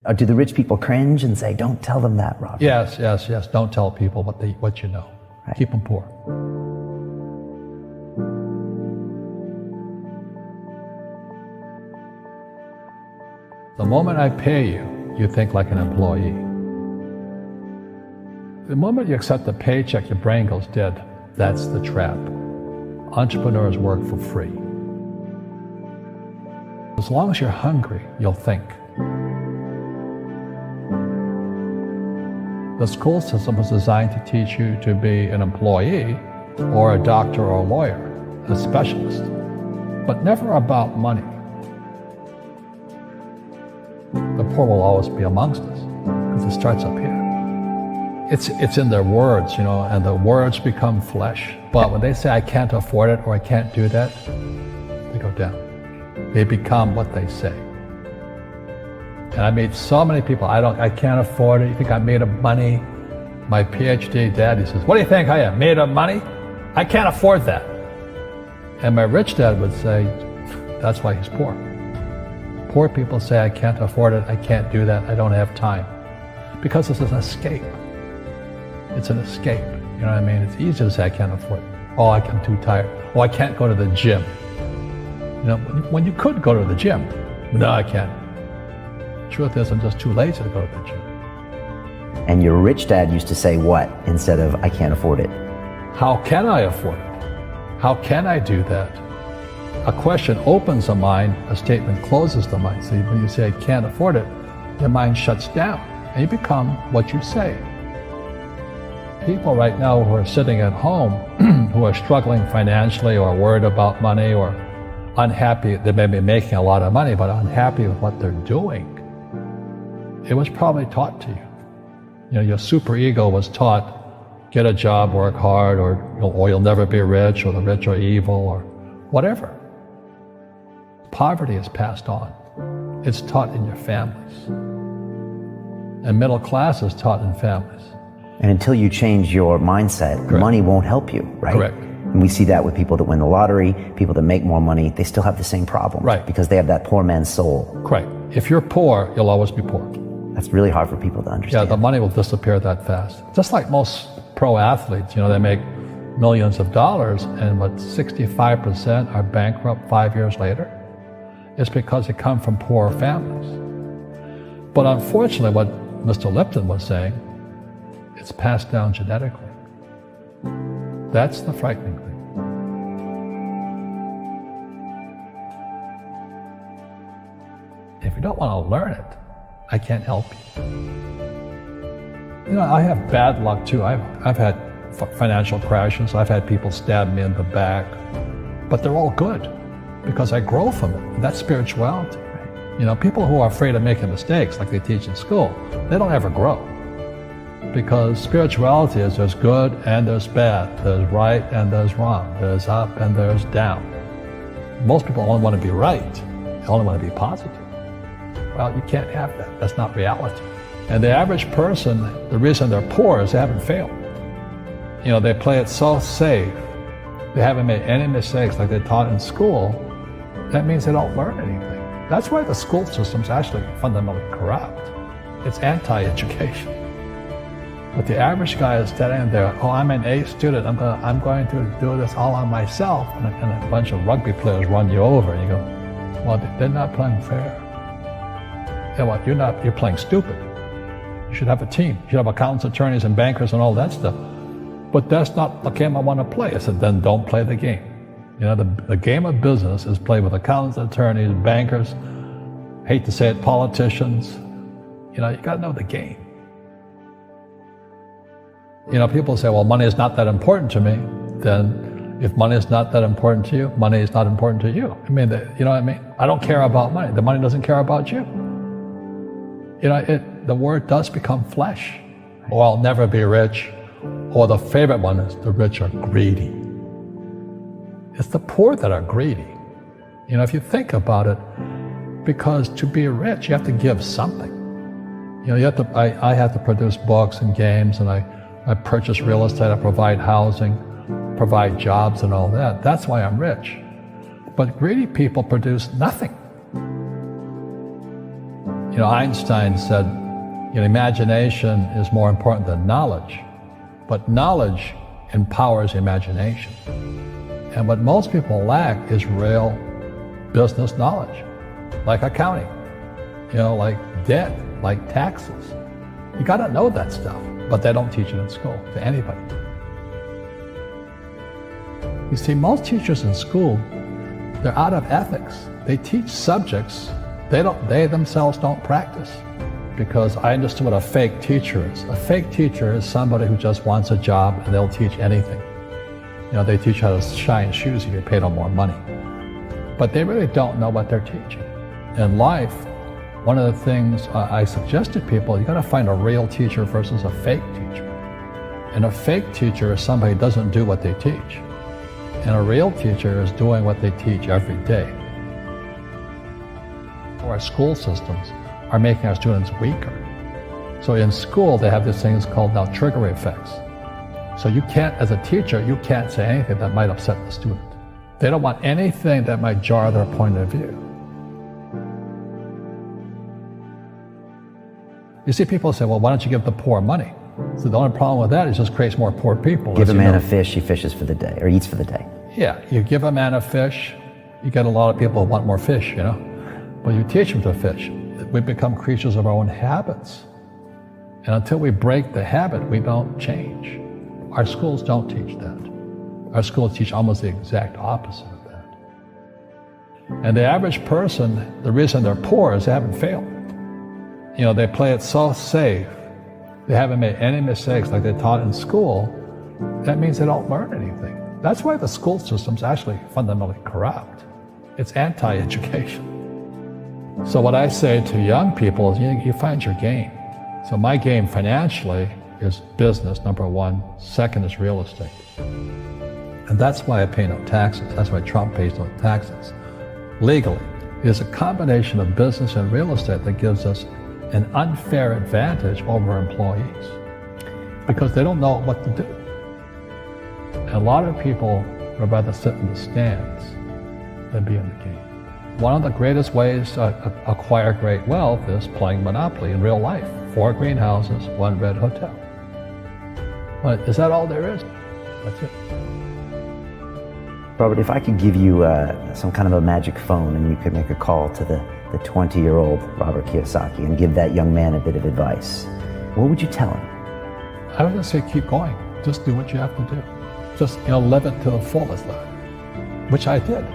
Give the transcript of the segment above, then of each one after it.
Or do the rich people cringe and say, don't tell them that, Robert? Yes. Don't tell people what you know. Right. Keep them poor. The moment I pay you, you think like an employee. The moment you accept the paycheck, your brain goes dead. That's the trap. Entrepreneurs work for free. As long as you're hungry, you'll think. The school system was designed to teach you to be an employee or a doctor or a lawyer, a specialist, but never about money. The poor will always be amongst us because it starts up here. It's in their words, and the words become flesh. But when they say, I can't afford it or I can't do that, they go down. They become what they say. And I meet so many people, I can't afford it. You think I'm made of money? My PhD dad, he says, what do you think I am, made of money? I can't afford that. And my rich dad would say, that's why he's poor. Poor people say, I can't afford it, I can't do that, I don't have time. Because it's an escape. It's an escape, you know what I mean? It's easy to say, I can't afford it. Oh, I'm too tired. Oh, I can't go to the gym. When you could go to the gym. No, I can't. Truth is, I'm just too lazy to go to the gym. And your rich dad used to say what instead of, I can't afford it? How can I afford it? How can I do that? A question opens the mind, a statement closes the mind. So when you say, I can't afford it, your mind shuts down and you become what you say. People right now who are sitting at home, who are struggling financially or worried about money or unhappy, they may be making a lot of money, but unhappy with what they're doing. It was probably taught to you. Your superego was taught, get a job, work hard, or you'll never be rich, or the rich are evil, or whatever. Poverty is passed on. It's taught in your families. And middle class is taught in families. And until you change your mindset, Correct. Money won't help you, right? Correct. And we see that with people that win the lottery, people that make more money, they still have the same problem. Right. Because they have that poor man's soul. Correct. If you're poor, you'll always be poor. That's really hard for people to understand. Yeah, the money will disappear that fast. Just like most pro athletes, they make millions of dollars, and 65% are bankrupt 5 years later. It's because they come from poor families. But unfortunately, what Mr. Lipton was saying, it's passed down genetically. That's the frightening thing. If you don't want to learn it, I can't help you. I have bad luck too. I've had financial crashes. I've had people stab me in the back, but they're all good because I grow from it. That's spirituality. People who are afraid of making mistakes, like they teach in school, they don't ever grow. Because spirituality is there's good and there's bad, there's right and there's wrong, there's up and there's down. Most people only want to be right, they only want to be positive. Well, you can't have that. That's not reality. And the average person, the reason they're poor is they haven't failed. They play it so safe. They haven't made any mistakes like they taught in school. That means they don't learn anything. That's why the school system's actually fundamentally corrupt. It's anti-education. But the average guy is standing there, oh, I'm an A student, I'm going to do this all on myself. And a bunch of rugby players run you over, and you go, well, they're not playing fair. You're playing stupid. You should have a team. You should have accountants, attorneys, and bankers and all that stuff. But that's not the game I want to play. I said, then don't play the game. The game of business is played with accountants, attorneys, bankers, hate to say it, politicians. You got to know the game. People say, well, money is not that important to me. Then if money is not that important to you, money is not important to you. You know what I mean? I don't care about money. The money doesn't care about you. The word does become flesh. Oh, I'll never be rich. Or the favorite one is the rich are greedy. It's the poor that are greedy. If you think about it, because to be rich, you have to give something. I have to produce books and games, and I purchase real estate, I provide housing, provide jobs and all that. That's why I'm rich. But greedy people produce nothing. Einstein said, imagination is more important than knowledge, but knowledge empowers imagination. And what most people lack is real business knowledge, like accounting, like debt, like taxes. You got to know that stuff, but they don't teach it in school to anybody. You see, most teachers in school, they're out of ethics. They teach subjects they themselves don't practice. Because I understood what a fake teacher is. A fake teacher is somebody who just wants a job and they'll teach anything. They teach how to shine shoes if you pay them more money. But they really don't know what they're teaching. In life, one of the things I suggest to people, you got to find a real teacher versus a fake teacher. And a fake teacher is somebody who doesn't do what they teach. And a real teacher is doing what they teach every day. Our school systems are making our students weaker. So in school, they have these things called now trigger effects. So you can't, as a teacher, you can't say anything that might upset the student. They don't want anything that might jar their point of view. You see people say, well, why don't you give the poor money? So the only problem with that is it just creates more poor people. Give a man a fish, he fishes for the day, or eats for the day. Yeah, you give a man a fish, you get a lot of people who want more fish, But you teach them to fish. We become creatures of our own habits. And until we break the habit, we don't change. Our schools don't teach that. Our schools teach almost the exact opposite of that. And the average person, the reason they're poor is they haven't failed. They play it so safe. They haven't made any mistakes like they taught in school. That means they don't learn anything. That's why the school system's actually fundamentally corrupt. It's anti-education. So what I say to young people is you find your game. So my game financially is business, number one. Second is real estate. And that's why I pay no taxes. That's why Trump pays no taxes. Legally, it is a combination of business and real estate that gives us an unfair advantage over employees because they don't know what to do. And a lot of people would rather sit in the stands than be in the game. One of the greatest ways to acquire great wealth is playing Monopoly in real life. 4 greenhouses, 1 red hotel. But is that all there is? That's it. Robert, if I could give you some kind of a magic phone and you could make a call to the 20-year-old Robert Kiyosaki and give that young man a bit of advice, what would you tell him? I would just say keep going. Just do what you have to do. Just live it to the fullest, which I did.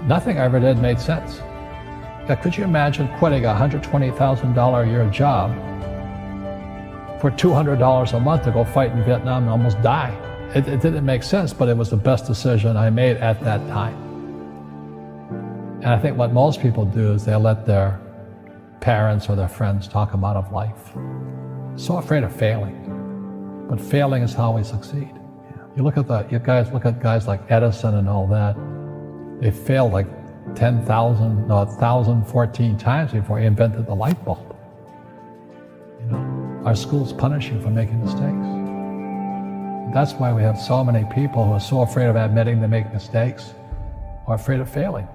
Nothing I ever did made sense. Could you imagine quitting a $120,000 a year job for $200 a month to go fight in Vietnam and almost die? It didn't make sense, but it was the best decision I made at that time. And I think what most people do is they let their parents or their friends talk them out of life. So afraid of failing. But failing is how we succeed. You look at guys like Edison and all that. They failed like 1,014 times before he invented the light bulb. Our schools punish you for making mistakes. That's why we have so many people who are so afraid of admitting they make mistakes or afraid of failing.